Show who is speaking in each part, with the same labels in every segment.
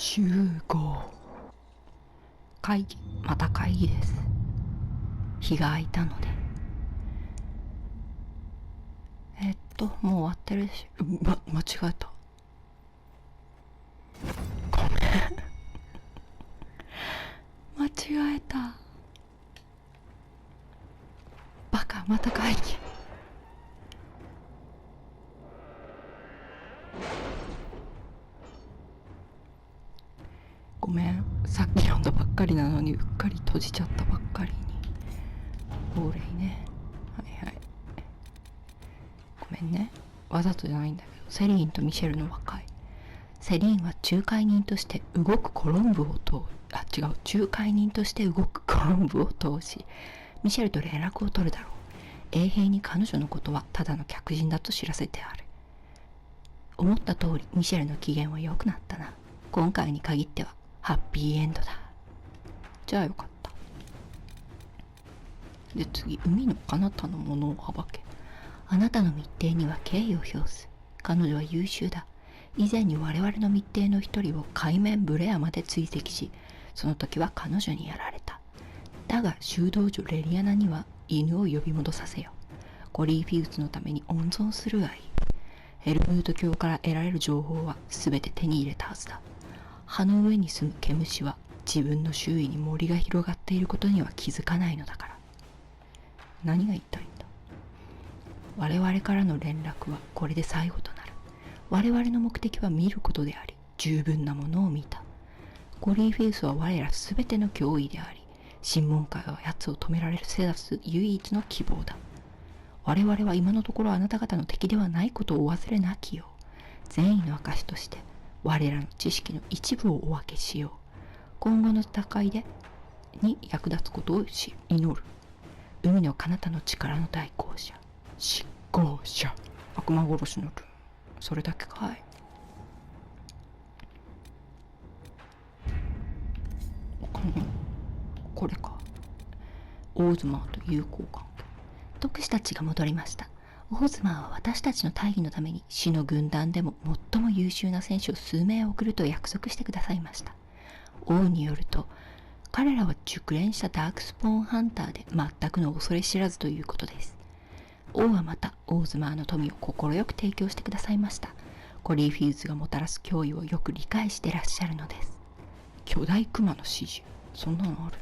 Speaker 1: 集合。会議、また会議です。日が空いたので。もう終わってるし、間違えた。ごめん。間違えた。バカ、また会議。ごめん、さっき読んだばっかりなのにうっかり閉じちゃったばっかりに。お礼ね。はいはい。ごめんね。わざとじゃないんだけど、セリーンとミシェルの和解。セリーンは仲介人として動くコロンブを仲介人として動くコロンブを通し、ミシェルと連絡を取るだろう。衛兵に彼女のことはただの客人だと知らせてある。思った通りミシェルの機嫌は良くなったな。今回に限ってはハッピーエンドだ。じゃあよかった。で次、海の彼方のものを暴け。あなたの密偵には敬意を表す。彼女は優秀だ。以前に我々の密偵の一人を海面ブレアまで追跡し、その時は彼女にやられた。だが修道女レリアナには犬を呼び戻させよ。コリーフィウスのために温存するがいい。ヘルムート教から得られる情報は全て手に入れたはずだ。葉の上に住む毛虫は自分の周囲に森が広がっていることには気づかないのだから。何が言いたいんだ。我々からの連絡はこれで最後となる。我々の目的は見ることであり、十分なものを見た。コリーフェイスは我らすべての脅威であり、審問会は奴を止められるセダス唯一の希望だ。我々は今のところあなた方の敵ではないことをお忘れなきよう。善意の証として我らの知識の一部をお分けしよう。今後の戦いに役立つことを祈る。海の彼方の力の代行者、執行者、悪魔殺しのルーン。それだけかい。これか。オーズマーと友好関係。特使たちが戻りました。オーズマーは私たちの大義のために死の軍団でも最も優秀な戦士を数名送ると約束してくださいました。王によると、彼らは熟練したダークスポーンハンターで全くの恐れ知らずということです。王はまたオーズマーの富を快く提供してくださいました。コリーフィーズがもたらす脅威をよく理解してらっしゃるのです。巨大クマの指示。そんなのあるん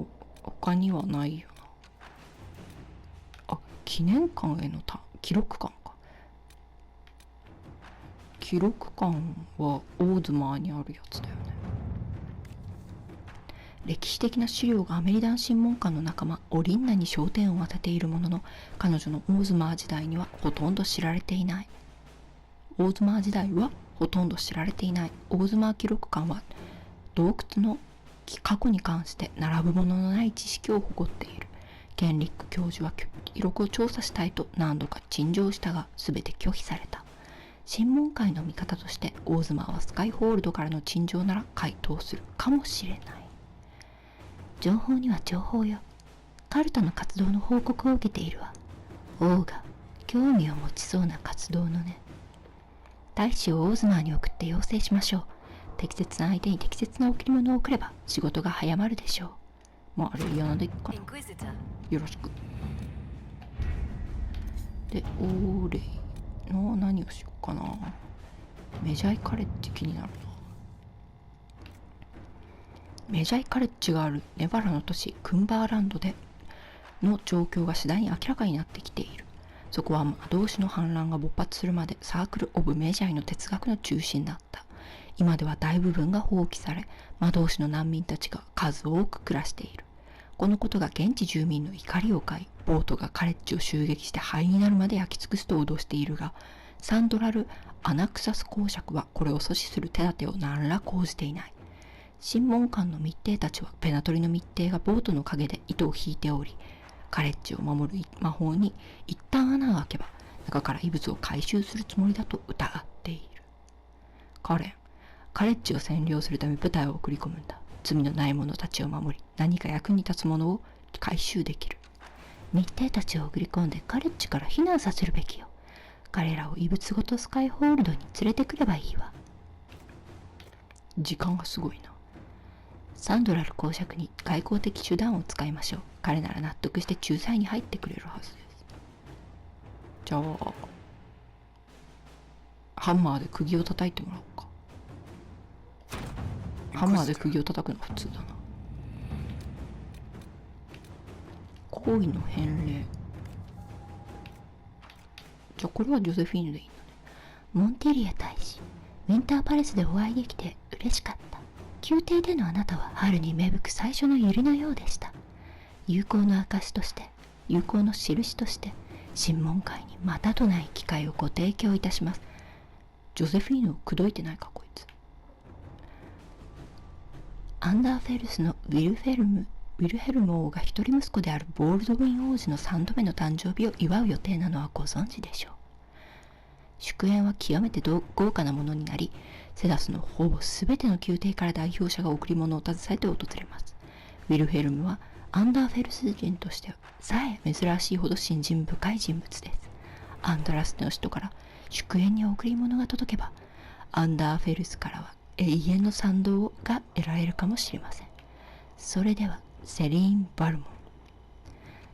Speaker 1: だ。他にはないよな。あ、記念館への記録館か。記録館はオーズマーにあるやつだよね。歴史的な資料がアメリダン審問官の仲間オリンナに焦点を当てているものの、彼女のオーズマー時代にはほとんど知られていない。オーズマー記録館は洞窟の過去に関して並ぶもののない知識を誇っている。ケンリック教授は記録を調査したいと何度か陳情したが全て拒否された。審問会の見方としてオーズマーはスカイホールドからの陳情なら回答するかもしれない。情報には情報よ。カルトの活動の報告を受けているわ。王が興味を持ちそうな活動のね。大使をオーズマーに送って要請しましょう。適切な相手に適切な贈り物を送れば仕事が早まるでしょう。まあ、レリアナでいっかな。よろしく。で、オーレイの何をしようかな。メジャイカレッジ気になるな。メジャイカレッジがあるネバラの都市クンバーランドでの状況が次第に明らかになってきている。そこは魔導士の反乱が勃発するまでサークル・オブ・メジャイの哲学の中心だった。今では大部分が放棄され、魔導士の難民たちが数多く暮らしている。このことが現地住民の怒りを買い、ボートがカレッジを襲撃して灰になるまで焼き尽くすと脅しているが、サンドラル・アナクサス公爵はこれを阻止する手立てを何ら講じていない。審問官の密偵たちはペナトリの密偵がボートの陰で糸を引いており、カレッジを守る魔法に一旦穴を開けば中から異物を回収するつもりだと疑っている。カレッジを占領するため部隊を送り込むんだ。罪のない者たちを守り、何か役に立つものを回収できる。密偵たちを送り込んでカレッジから避難させるべきよ。彼らを異物ごとスカイホールドに連れてくればいいわ。時間がすごいな。サンドラル公爵に外交的手段を使いましょう。彼なら納得して仲裁に入ってくれるはずです。じゃあハンマーで釘を叩いてもらおうか。ハンマーで釘を叩くの普通だな。行為の返礼。じゃあこれはジョゼフィーヌでいいんだね。モンテリア大使、ウィンターパレスでお会いできて嬉しかった。宮廷でのあなたは春に芽吹く最初の百合のようでした。友好の証として、友好の印として審問会にまたとない機会をご提供いたします。ジョゼフィーヌを口説いてないかこいつ。アンダーフェルスのウィルヘルム王が一人息子であるボールドウィン王子の3度目の誕生日を祝う予定なのはご存知でしょう。祝宴は極めて豪華なものになり、セダスのほぼ全ての宮廷から代表者が贈り物を携えて訪れます。ウィルヘルムはアンダーフェルス人としてさえ珍しいほど信心深い人物です。アンドラスの首都から祝宴に贈り物が届けば、アンダーフェルスからは永遠の賛同が得られるかもしれません。それではセリーン・バルモン、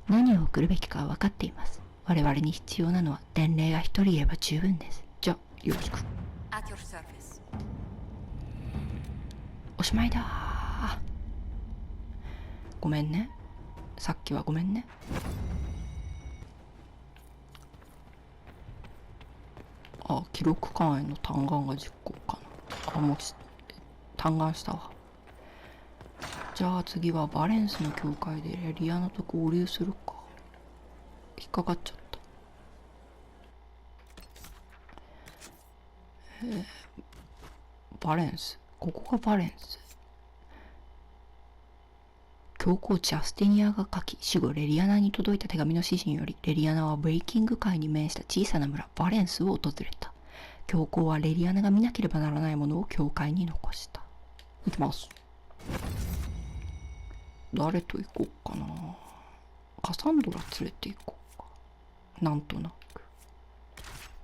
Speaker 1: 何を送るべきかは分かっています。我々に必要なのは伝令が一人いれば十分です。じゃあよろしく。おしまいだ。ごめんね、さっきはごめんね。あ、記録館への嘆願が実行かな。あ、もう嘆願したわ。じゃあ次はバレンスの教会でレリアナと合流するか。引っかかっちゃった。バレンス、ここがバレンス。教皇ジャスティニアが書き、死後レリアナに届いた手紙の指示により、レリアナはブレイキング海に面した小さな村バレンスを訪れた。教皇はレリアナが見なければならないものを教会に残した。行きます。誰と行こうかな。カサンドラ連れて行こうか。なんとなく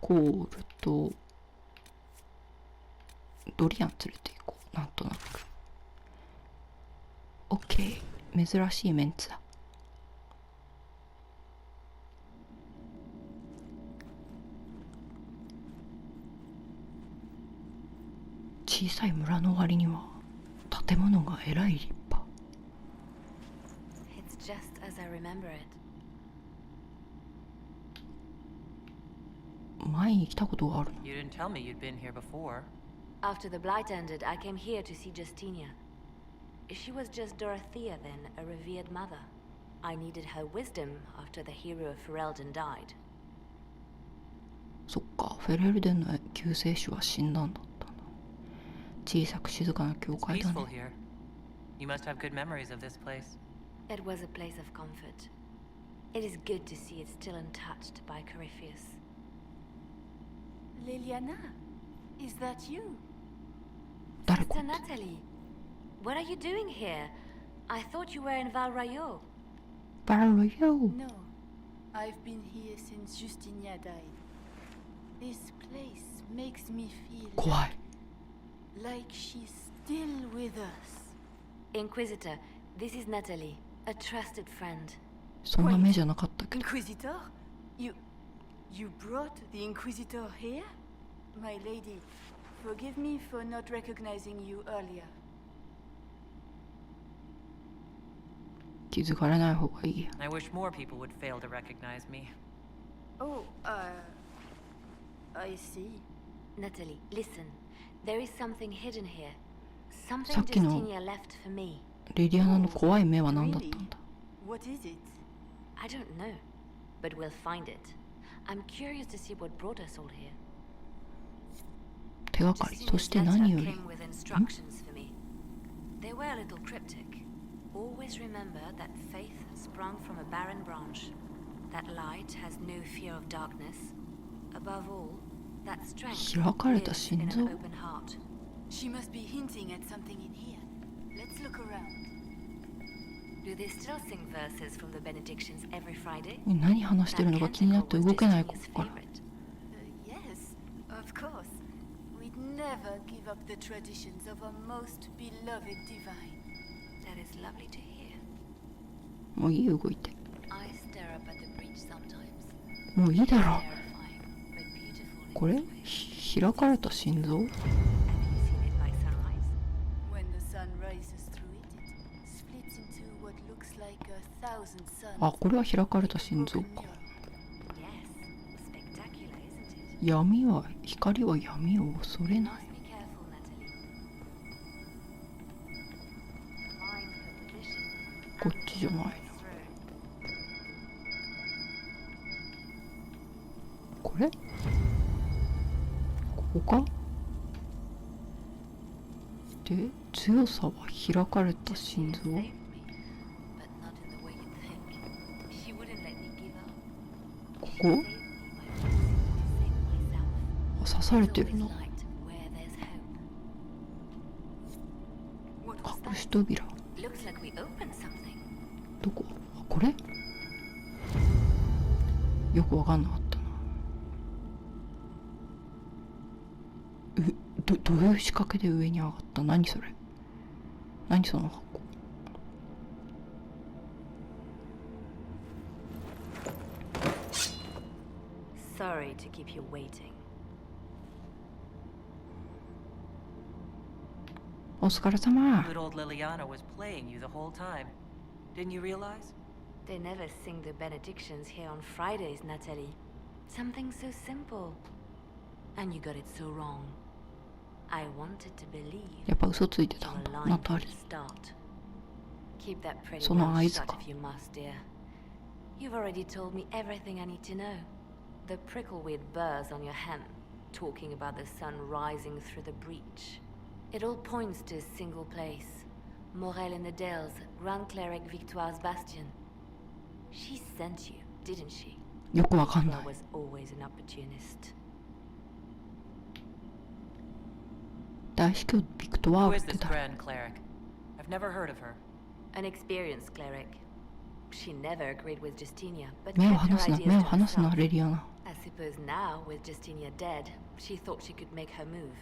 Speaker 1: コールとドリアン連れて行こう。なんとなく。オッケー。珍しいメンツだ。小さい村の割には建物がえらい立派。
Speaker 2: It's just as I remember it.
Speaker 1: 前に来たことがあるの。
Speaker 3: You didn't tell me you'd been here before.
Speaker 2: After the blight ended, I came here to see Justinia. She was just Dorothea then, a revered mother. I needed her wisdom after the hero of Ferelden died.
Speaker 1: そっか、フェレルデンの救世主は死んだんだったな。小さく静かな教
Speaker 3: It's
Speaker 1: 会だ
Speaker 3: peaceful
Speaker 1: ね。
Speaker 3: here. You must have good memories of this place.
Speaker 2: It was a place of comfort. It is good to see it still untouched by Corypheus.
Speaker 4: Liliana, is that you?
Speaker 1: 誰か
Speaker 2: Sister Natalie, what are you doing here? I thought you were in Val Rayo.
Speaker 1: バラロヨ
Speaker 4: No, I've been here since Justinia died. This place makes me feel
Speaker 1: 怖い。
Speaker 4: like she's still with us.
Speaker 2: Inquisitor, this is Natalie, a trusted friend.
Speaker 1: そんな目じゃなかったけど。
Speaker 4: Inquisitor? You brought the Inquisitor here? My lady, forgive me for not recognizing you earlier.
Speaker 1: 気づかれない方がいいや。
Speaker 3: I wish more people would fail to recognize me.
Speaker 4: Oh, I see.
Speaker 2: Natalie, listen. There is something hidden here. Something
Speaker 1: さっきの
Speaker 2: Justinia left for me.
Speaker 1: レディアナの怖い目は何だったんだ。
Speaker 4: What is it?
Speaker 2: I don't know, but we'll find it. I'm curious to see what brought us all here.
Speaker 1: 手がかり、そして
Speaker 2: Justinia's
Speaker 1: 何
Speaker 2: letter
Speaker 1: より
Speaker 2: came with instructions for me. They were a little cryptic. Always remember that faith sprung from a barren branch. That light has no fear of darkness. Above all, that strength
Speaker 1: 開かれた
Speaker 2: lives in
Speaker 1: 心臓。
Speaker 2: an open heart.
Speaker 4: She must be hinting at something in here. Let's look around.
Speaker 2: Do they still sing verses from the benedictions every Friday?
Speaker 1: 何話してるのか気になって動けないここから。
Speaker 4: Yes, of course. We'd never never give up the traditions of a most beloved divine.
Speaker 2: That is lovely to hear.
Speaker 1: もういいよ動いて。
Speaker 2: I stare up at the breach sometimes.
Speaker 1: もういいだろ。
Speaker 2: Terrifying, but beautiful in
Speaker 1: これ
Speaker 2: its way.
Speaker 1: 開かれた心臓？
Speaker 2: Have you seen it by sunrise?
Speaker 4: When the sun rises through it, it splits into what looks like 1,000 suns.
Speaker 1: あ、これは開かれた心臓
Speaker 4: Broken
Speaker 1: か。
Speaker 4: mirror.
Speaker 2: Yes. Spectacular, isn't it?
Speaker 1: 闇は光は闇を恐れない。
Speaker 2: Must be careful, Natalie. Find her position.
Speaker 1: こっちじゃないな。
Speaker 2: Through.
Speaker 1: これ？ここか？で、強さは開かれた心臓？
Speaker 2: Saved me, but not in the way you think. She wouldn't let me give up.
Speaker 1: こ
Speaker 2: She
Speaker 1: こ？
Speaker 2: saved me by forcing me to save myself.
Speaker 1: あ、刺され
Speaker 2: There's
Speaker 1: てる
Speaker 2: always
Speaker 1: な。
Speaker 2: light where there's hope. What was
Speaker 1: 隠
Speaker 2: that?
Speaker 1: し扉。
Speaker 2: Looks like we opened something.
Speaker 1: どこ？あ、これ？よくわかんなかったな。どういう仕掛けで上に上がった？何それ？何その箱？
Speaker 2: Sorry to keep you waiting.
Speaker 1: お疲れ様。
Speaker 3: Good old Liliana was playing you the whole time. Didn't you realize?
Speaker 2: They never sing the benedictions here on Fridays, Natalie. Something so simple. And you got it so wrong. I wanted to believe
Speaker 1: やっぱ嘘ついて
Speaker 2: you
Speaker 1: たん
Speaker 2: were
Speaker 1: だ。
Speaker 2: lying
Speaker 1: ナ
Speaker 2: from
Speaker 1: タリ
Speaker 2: the start. Keep that pretty
Speaker 1: その
Speaker 2: mouth
Speaker 1: 合図
Speaker 2: shut
Speaker 1: か。
Speaker 2: if you must, dear. You've already told me everything I need to know. The prickleweed burrs on your hem, talking about the sun rising through the breach. It all points to a single place. Morel in the Dales, Grand Cleric Victoire's bastion. She sent you, didn't she?
Speaker 1: よくわかんない
Speaker 2: Victoire。was always an opportunist.
Speaker 1: 大司教ビクトワー
Speaker 3: Who
Speaker 1: っ
Speaker 3: is
Speaker 1: て
Speaker 3: this
Speaker 1: 誰？
Speaker 3: Grand Cleric? I've never heard of her.
Speaker 2: An experienced cleric. She never agreed with Justinia, but
Speaker 1: 目を
Speaker 2: kept her
Speaker 1: 離すな、
Speaker 2: ideas
Speaker 1: 目を
Speaker 2: to
Speaker 1: 離すな、
Speaker 2: herself.
Speaker 1: レリアナ。
Speaker 2: I suppose now, with Justinia dead, she thought she could make her move.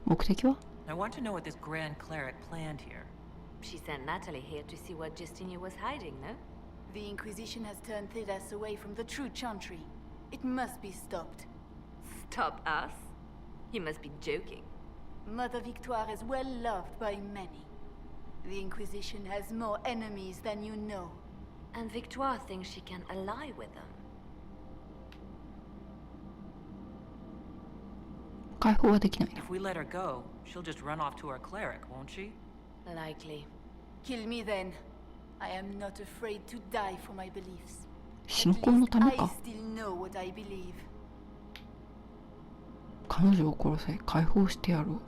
Speaker 1: 目的は？
Speaker 3: I want to know what this Grand Cleric planned here.
Speaker 2: She sent Natalie here to see what Justinia was hiding, no?
Speaker 4: The Inquisition has turned Thedas away from the true chantry. It must be stopped.
Speaker 2: Stop us? You must be joking.
Speaker 4: Mother Victoire is well loved by many. The Inquisition has more enemies than you know.
Speaker 2: And Victoire thinks she can ally with them.
Speaker 1: 解放はできないな。
Speaker 3: If we let her go, she'll just run off to her cleric, won't she?
Speaker 2: Likely.
Speaker 4: Kill me then. I am not afraid to die for my beliefs.
Speaker 1: 信
Speaker 4: At
Speaker 1: 仰の
Speaker 4: least
Speaker 1: ため
Speaker 4: I
Speaker 1: か。
Speaker 4: still know what I believe.
Speaker 1: 彼女を殺せ、解放してやろう。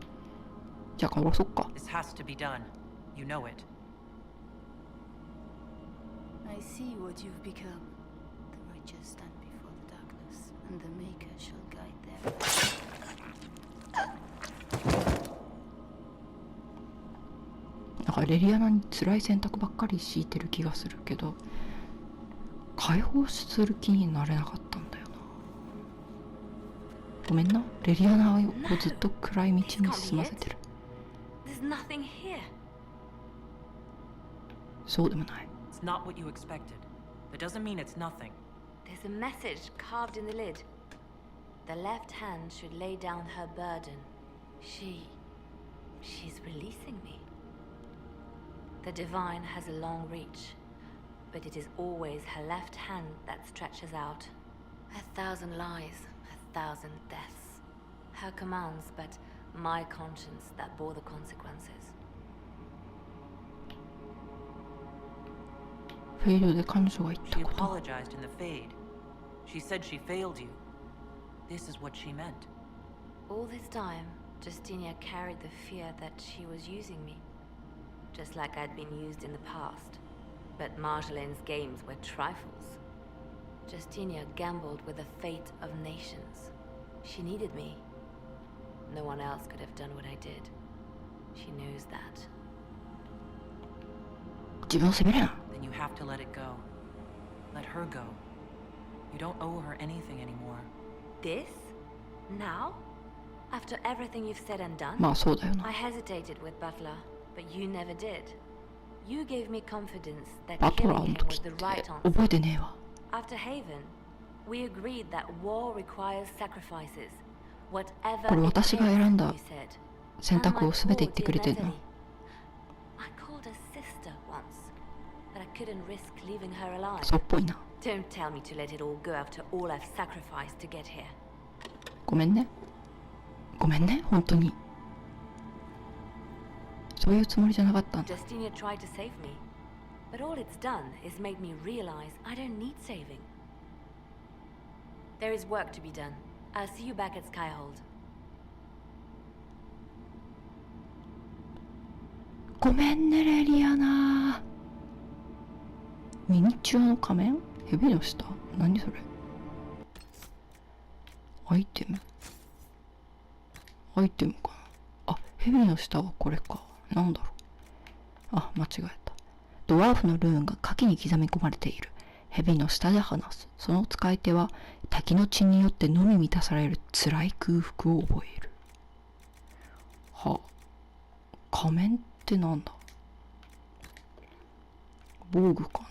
Speaker 1: じゃあ殺そっか。
Speaker 3: This has to be done. You know it.
Speaker 4: I see what you've become. The righteous stand before the darkness, and the Maker shall guide them.
Speaker 1: なんかレリアナに辛い選択ばっかり強いてる気がするけど、解放する気になれなかったんだよな。ごめんな、レリアナをずっと暗い道に進ませてる。
Speaker 2: There's nothing here.
Speaker 1: そうでもない。
Speaker 3: It's not what you expected. That doesn't mean it's nothing.
Speaker 2: There's a message carved in the lid. The left hand should lay down her burden. She's releasing me. The divine has a long reach, but it is always her left hand that stretches out. 1,000 lies, 1,000 deaths. Her commands, but my conscience that bore the consequences.
Speaker 1: フェイドで彼女が言った
Speaker 3: She
Speaker 1: こと。
Speaker 3: apologized in the fade. She said she failed you. This is what she meant.
Speaker 2: All this time, Justinia carried the fear that she was using me. Just like I'd been used in the past. But Marjolaine's games were trifles. Justinia gambled with the fate of nations. She needed me. No one else could have done what I did. She knows that.
Speaker 1: 自分を責めるな。
Speaker 3: Then you have to let it go. Let her go. You don't owe her anything anymore.
Speaker 2: This? Now? After everything you've said and done,
Speaker 1: まあそうだよな。
Speaker 2: I hesitated with Butler, but you never did. You gave me confidence that
Speaker 1: バトラ
Speaker 2: killing
Speaker 1: ーの
Speaker 2: him
Speaker 1: 時
Speaker 2: was
Speaker 1: っ
Speaker 2: the
Speaker 1: て
Speaker 2: right
Speaker 1: 覚
Speaker 2: answer.
Speaker 1: えてねえわ。
Speaker 2: After Haven, we agreed that war requires sacrifices. Whatever
Speaker 1: これ
Speaker 2: it
Speaker 1: 私が
Speaker 2: takes,
Speaker 1: 選んだ
Speaker 2: you said.
Speaker 1: 選
Speaker 2: And
Speaker 1: 択
Speaker 2: my
Speaker 1: を全て
Speaker 2: poor
Speaker 1: 言ってく
Speaker 2: dear
Speaker 1: れてんの。
Speaker 2: Natalie. I called her sister once, but I couldn't risk leaving her alive.
Speaker 1: そうっぽいな。
Speaker 2: Don't tell me to let it all go after all I've sacrificed to get here.
Speaker 1: ごめんね。ごめんね、本当に。そういうつもりじゃなかったんだ。
Speaker 2: Justinia tried to save me, but all it's done is made me realize I don't need saving. There is work to be done. I'll see you back at Skyhold.
Speaker 1: ごめんね、レリアナ。ミニチュアの仮面？蛇の下？何それ？アイテム？アイテムかな。あ、蛇の下はこれか。なんだろう。あ、間違えた。ドワーフのルーンが火器に刻み込まれている。蛇の下で話す。その使い手は滝の血によってのみ満たされる辛い空腹を覚える。はあ、仮面ってなんだ。防具かな。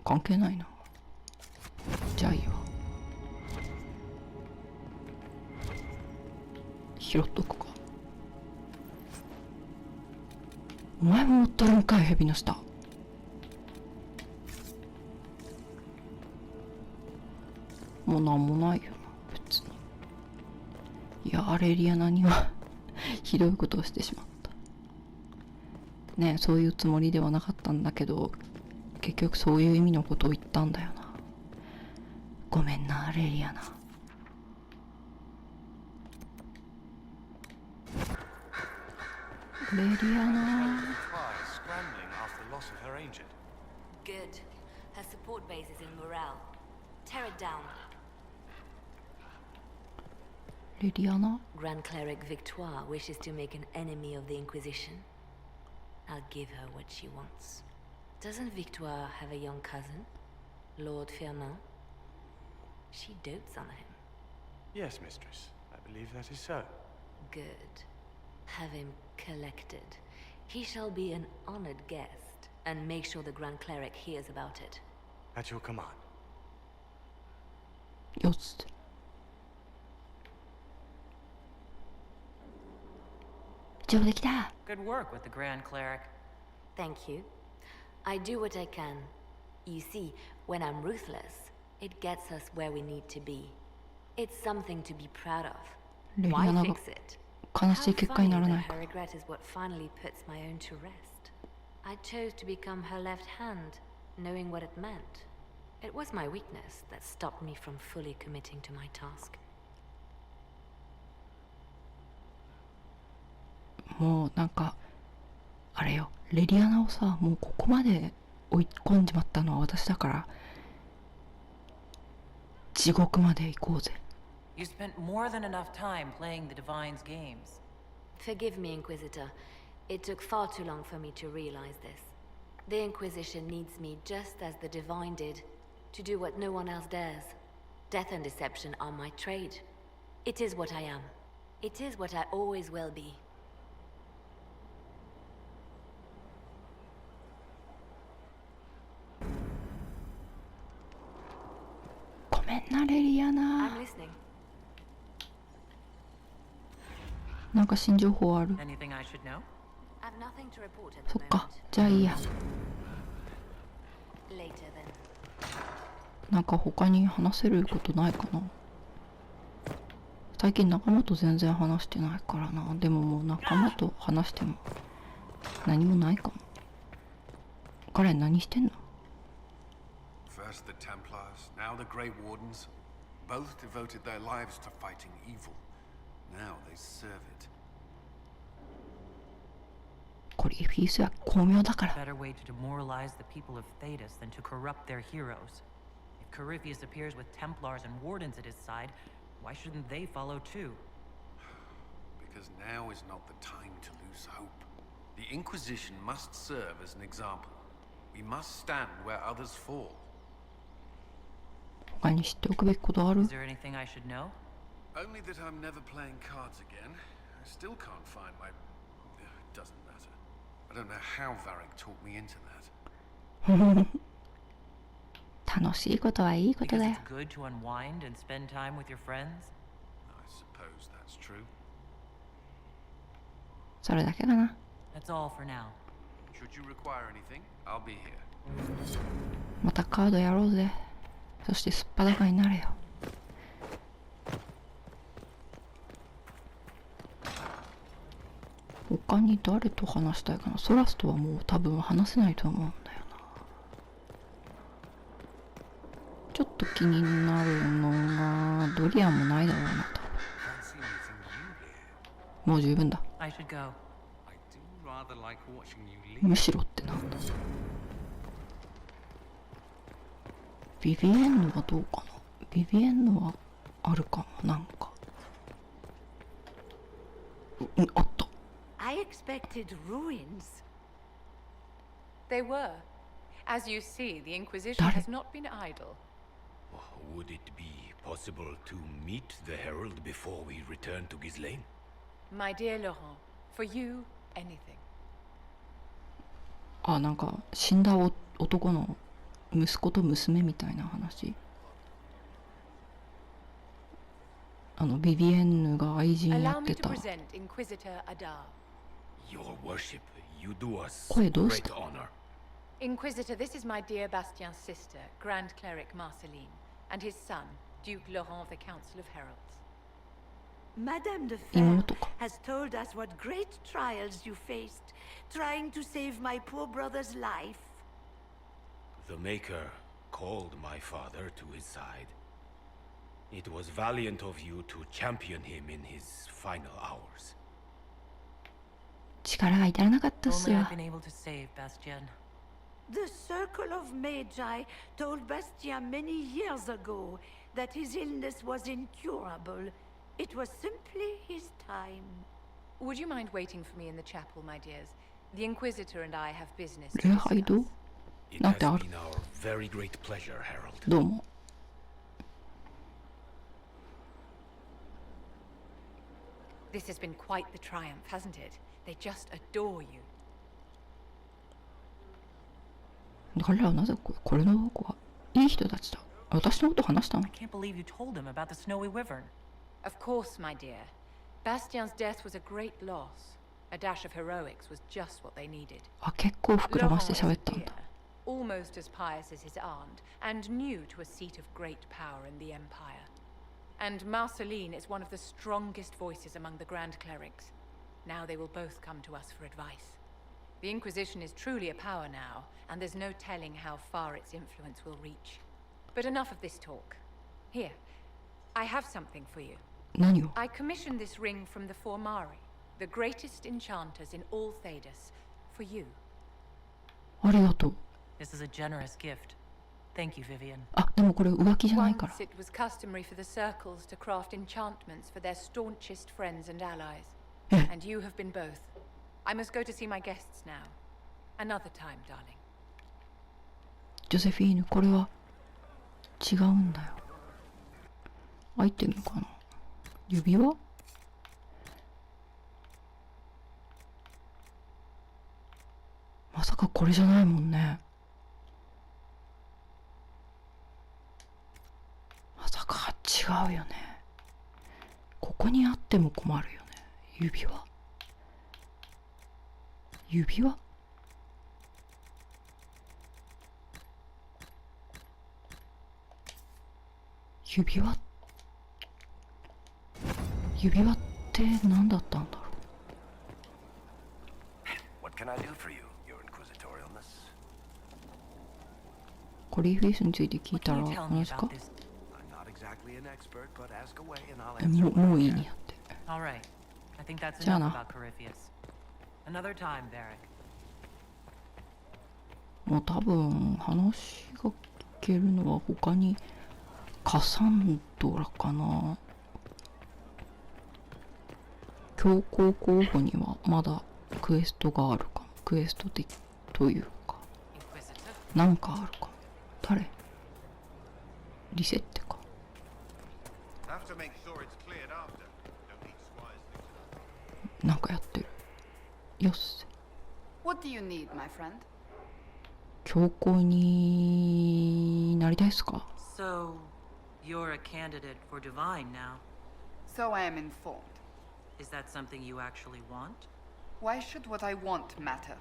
Speaker 1: 関係ないな。じゃあいいわ。拾っとくか。お前も持っとるんかい、蛇の下。もうなんもないよな、別に。いや、レリアナにはひどいことをしてしまった。ねえ、そういうつもりではなかったんだけど、結局そういう意味のことを言ったんだよな。ごめんな、レリアナ。レリアナ。
Speaker 2: Good. Her support base is in morale. Tear it down.
Speaker 1: レリアナ？
Speaker 2: Grand Cleric Victoire wishes to make an enemy of the Inquisition. I'll give her what she wants. Doesn't Victoire have a young cousin? Lord Fernand? She dotes on him.
Speaker 5: Yes, mistress. I believe that is so.
Speaker 2: Good. Have him collected. He shall be an honored guest, and make sure the Grand Cleric hears about it.
Speaker 5: At your command.
Speaker 1: よし。上出来だ。
Speaker 3: Good work with the Grand Cleric.
Speaker 2: Thank you. I do what I can. You see, when I'm ruthless, it gets us where we need to be. It's something to be proud of.
Speaker 1: レリア
Speaker 2: Why
Speaker 1: ナが
Speaker 2: fix it?
Speaker 1: 悲しい結果にならない
Speaker 2: How
Speaker 1: か。
Speaker 2: funny that her regret is what finally puts my own to rest. I chose to become her left hand, knowing what it meant. It was my weakness that stopped me from fully committing to my task.
Speaker 1: もうなんかあれよ、レリアナをさ、もうここまで追い込んじまったのは私だから、地獄まで行こうぜ。
Speaker 3: You spent more than enough time playing the Divine's games.
Speaker 2: Forgive me, Inquisitor. It took far too long for me to realize this. The Inquisition needs me just as the Divine did, to do what no one else dares. Death and deception are my trade. It is what I am. It is what I always will be.
Speaker 1: ごめんな、レリア
Speaker 2: I'm
Speaker 1: ナ。
Speaker 2: listening.
Speaker 1: なんか新情報ある？
Speaker 3: Anything I should know?
Speaker 2: I've nothing to report at
Speaker 1: そ
Speaker 2: the
Speaker 1: っか、
Speaker 2: moment.
Speaker 1: じゃあいいや。
Speaker 2: Later then.
Speaker 1: なんか他に話せることないかな。最近仲間と全然話してないからな。でももう仲間と話しても何もないかも。彼何してんの？
Speaker 6: First the Templars, now the Grey Wardens. Both devoted their lives to fighting evil. Now they serve it.
Speaker 1: これフィースは巧妙だから。
Speaker 3: Better way to demoralize the people of Thedas than to corrupt their heroes. If Corypheus appears with Templars and Wardens at his side, why shouldn't they follow too?
Speaker 6: Because now is not the time to lose hope. The Inquisition must serve as an example. We must stand where others fall.
Speaker 1: 他に知っておくべきことある？
Speaker 3: Is there anything I should know?
Speaker 6: Only that I'm never playing cards again. I still can't find my... It doesn't matter. I don't know how Varric talked me into that.
Speaker 1: 楽しいことはいいこと
Speaker 3: Because
Speaker 1: だよ。
Speaker 3: it's good to unwind and spend time with your friends?
Speaker 6: I suppose that's true.
Speaker 1: それだけかな。
Speaker 3: That's all for now.
Speaker 6: Should you require anything, I'll be here.
Speaker 1: またカードやろうぜ。そしてすっぱだかになれよ。他に誰と話したいかな。ソラスとはもう多分話せないと思うんだよな。ちょっと気になるのがドリアンもないだろうな多分。
Speaker 6: Fancy meeting you here.
Speaker 1: もう十分だ。
Speaker 3: I should go.
Speaker 6: I do rather like watching you
Speaker 1: む
Speaker 6: leave.
Speaker 1: しろってなんだ。ビビエンヌはどうかな。ビビエンヌはあるかも。なんかあった。
Speaker 7: I expected ruins.
Speaker 8: They were. As you see, the Inquisition has not been idle.
Speaker 9: Would it be possible to meet the Herald before we return to Ghislaine?
Speaker 8: My dear Laurent, for you, anything.
Speaker 1: あ、なんか死んだ男の息子と娘みたいな話。ビビエンヌが愛人や
Speaker 8: Allow
Speaker 1: っ
Speaker 8: me
Speaker 1: て
Speaker 8: to
Speaker 1: た。
Speaker 8: present Inquisitor Adar.
Speaker 9: Your worship, you do us
Speaker 1: 声どうし
Speaker 9: great
Speaker 1: た？
Speaker 9: honor.
Speaker 8: Inquisitor, this is my dear Bastien's sister, Grand Cleric Marceline, and his son, Duke Laurent of the Council of Heralds.
Speaker 7: Madame de Fer
Speaker 1: 妹か。
Speaker 7: has told us what great trials you faced, trying to save my poor brother's life.
Speaker 9: The Maker called my father to his side. It was valiant of you to champion him in his final hours.
Speaker 1: 力が至らなかったっ
Speaker 3: If
Speaker 1: す
Speaker 3: only
Speaker 1: よ。
Speaker 3: I'd been able to save Bastien.
Speaker 7: The Circle of Magi told Bastien many years ago that his illness was incurable. It was simply his time.
Speaker 8: Would you mind waiting for me in the chapel, my dears? The Inquisitor and I have business
Speaker 1: 礼
Speaker 8: to
Speaker 1: 拝堂
Speaker 8: discuss.
Speaker 9: It
Speaker 1: なん
Speaker 9: has
Speaker 1: てある？
Speaker 9: been our very great pleasure, Herald.
Speaker 1: どうも。
Speaker 8: This has been quite the triumph, hasn't it? They just adore you.
Speaker 1: 彼らはなぜこれのどこはいい人たちだ。私のこと話したの？
Speaker 3: I can't believe you told him about the snowy wyvern.
Speaker 8: Of course, my dear. Bastien's death was a great loss. A dash of heroics was just what they needed.
Speaker 1: あ、結構膨らま
Speaker 8: Laurent
Speaker 1: して
Speaker 8: is
Speaker 1: 喋
Speaker 8: a
Speaker 1: ったん
Speaker 8: dear,
Speaker 1: だ。
Speaker 8: almost as pious as his aunt, and new to a seat of great power in the Empire. And Marceline is one of the strongest voices among the Grand Clerics. Now they will both come to us for advice. The Inquisition is truly a power now, and there's no telling how far its influence will reach. But enough of this talk. Here, I have something for you.
Speaker 1: 何を？
Speaker 8: I commissioned this ring from the Formari, the greatest enchanters in all Thedas, for you.
Speaker 1: ありがとう。
Speaker 3: This is a generous gift. Thank you, Vivian.
Speaker 1: あ、でもこれ浮気じゃないから。
Speaker 8: Once it was customary for the circles to craft enchantments for their staunchest friends and allies. And you have been both. I must go to see my guests now. Another time, darling.
Speaker 1: ジョセフィーヌ、これは違うんだよ。アイテムかな。指輪？まさかこれじゃないもんね。まさか違うよね。ここにあっても困るよね。指輪？指輪？指輪？指輪って何だったんだろう。
Speaker 10: What can I do for you, Your Inquisitorialness?
Speaker 1: コリーフェイスについて聞い
Speaker 3: What
Speaker 1: た
Speaker 3: can
Speaker 1: ら
Speaker 3: you tell
Speaker 1: 何
Speaker 3: me
Speaker 1: ですか？
Speaker 3: about this?
Speaker 10: I'm not exactly an expert, but ask away and I'll
Speaker 1: え
Speaker 10: answer
Speaker 1: も
Speaker 10: what
Speaker 1: う
Speaker 10: I
Speaker 1: いい
Speaker 10: can.
Speaker 1: にやって。
Speaker 3: All right. I think that's
Speaker 1: Jana.
Speaker 3: enough about Corypheus. Another time, Varric.
Speaker 1: もう多分話が聞けるのは他にカサンドラかな。強行候補にはまだクエストがあるかも。クエスト的というか
Speaker 3: Inquisitor?
Speaker 1: なんかあるかも。誰？リセッテか。
Speaker 5: After
Speaker 6: make sure it's cleared after. Don't need squires things.
Speaker 1: なんかやってる。よっせ。
Speaker 4: What do you need, my friend?
Speaker 1: 教皇になりたいっすか？
Speaker 3: So, you're a candidate for divine now.
Speaker 4: So I am informed.
Speaker 3: Is that something you actually want?
Speaker 4: Why should what I want matter?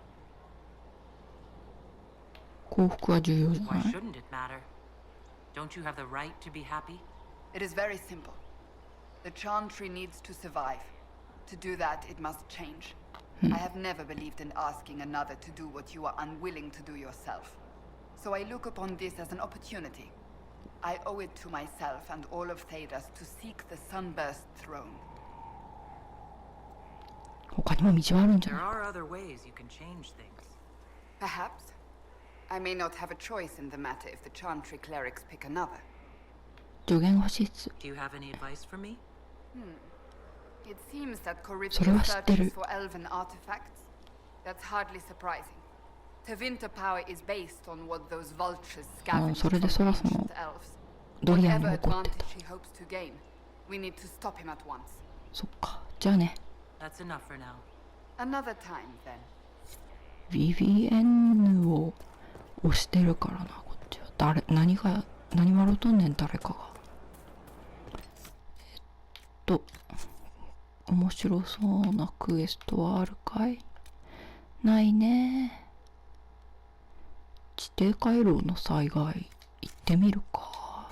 Speaker 1: 幸福は重要じゃ
Speaker 3: Why
Speaker 1: ない？
Speaker 3: shouldn't it matter? Don't you have the right to be happy?
Speaker 4: It is very simple. The Chantry needs to survive. To do that, it must change. I have never believed in asking another to do what you are unwilling to do yourself. So I look upon this as an opportunity. I owe it to myself and all of Thedas to seek the Sunburst throne.
Speaker 1: 他にも道はあるんじゃ
Speaker 3: There
Speaker 1: ない？
Speaker 3: are other ways you can change things.
Speaker 4: Perhaps. I may not have a choice in the matter if the Chantry clerics pick another.
Speaker 1: 助言が欲しいっす。
Speaker 3: Do you have any advice for me?
Speaker 4: It seems that
Speaker 1: それは
Speaker 4: Coryphia
Speaker 1: 知ってる。
Speaker 4: searches for elven artifacts. That's hardly surprising. Tevinter power is based on what those vultures
Speaker 1: あ、
Speaker 4: scavenge
Speaker 1: それで
Speaker 4: from
Speaker 1: そらその
Speaker 4: ancient elves.
Speaker 1: ドリアンに
Speaker 4: Whatever
Speaker 1: 怒って
Speaker 4: advantage
Speaker 1: た。
Speaker 4: he hopes to gain, we need to stop him at once.
Speaker 1: そっか。じゃあね。
Speaker 3: That's enough for now.
Speaker 4: Another time, then.
Speaker 1: VVN を押してるからな、こっちは。何笑うとんねん、誰かが。面白そうなクエストはあるかい？ないね。地底回廊の災害行ってみるか。